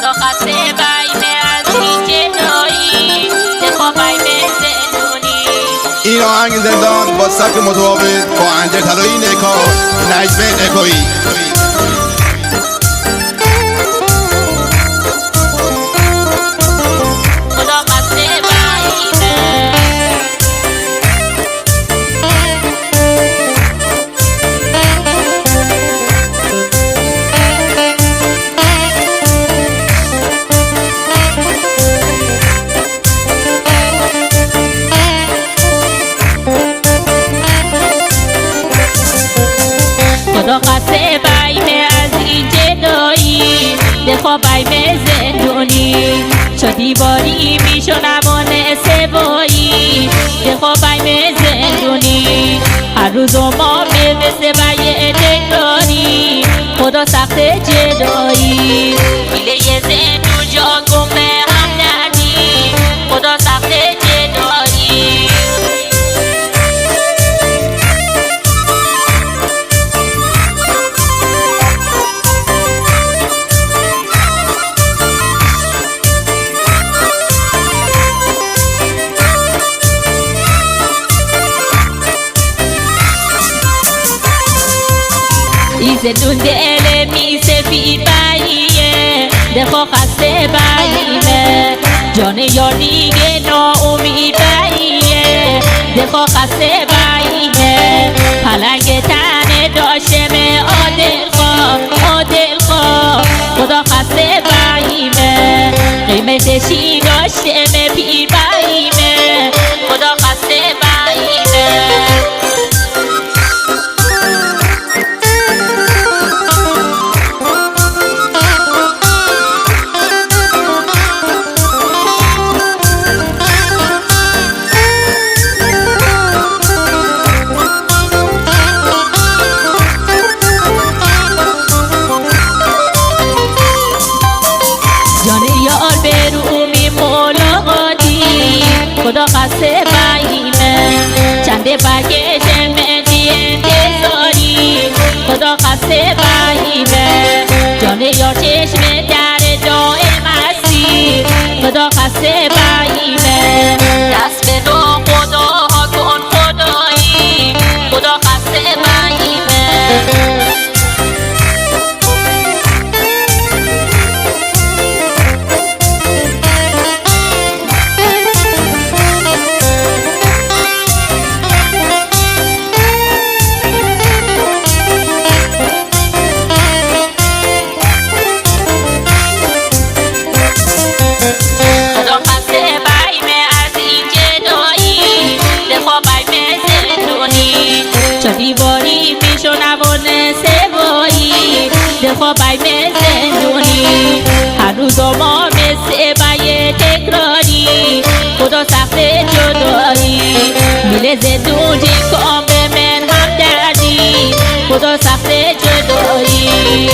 خدا خسته بایمه از این جدایی دخوا بایمه زندونی. این آهنگ زندان با سبک متفاوت با انجر طلایی نکا نجمه نکایی. خدا خسته بایمه از این جدایی دخوا بایمه زندونی. چو دیواری میشنوان سوایی دخوا بایمه زندونی. هر روز و ما مثل بای تکراری خدا سخت جدایی. میله زندون جا گمه هم ندی خدا سخت جدایی. زندون دل می سفید باییه دخوا خسته باییمه. جان یار دیگه ناامید باییه دخوا خسته باییمه. پلنگ تنه داشتم عادل خواه خدا خسته باییمه. قیمتشی داشتم پیر باییمه خدا خسته باییمه. خدا خسته بایمه چنده برگشم دی انتظاری خدا خسته بایمه. جان یار چشم در دائم هستی خدا خسته بایمه. دست به دو خدا ها کن خدایی خدا خسته بایمه. چو دیواری میشنوان سوایی دخوا بایمه زندونی. هر روز و ما مثل بای تکراری خدا سخت جدایی. میله زندون جی کام به من هم دردی خدا سخت جدایی.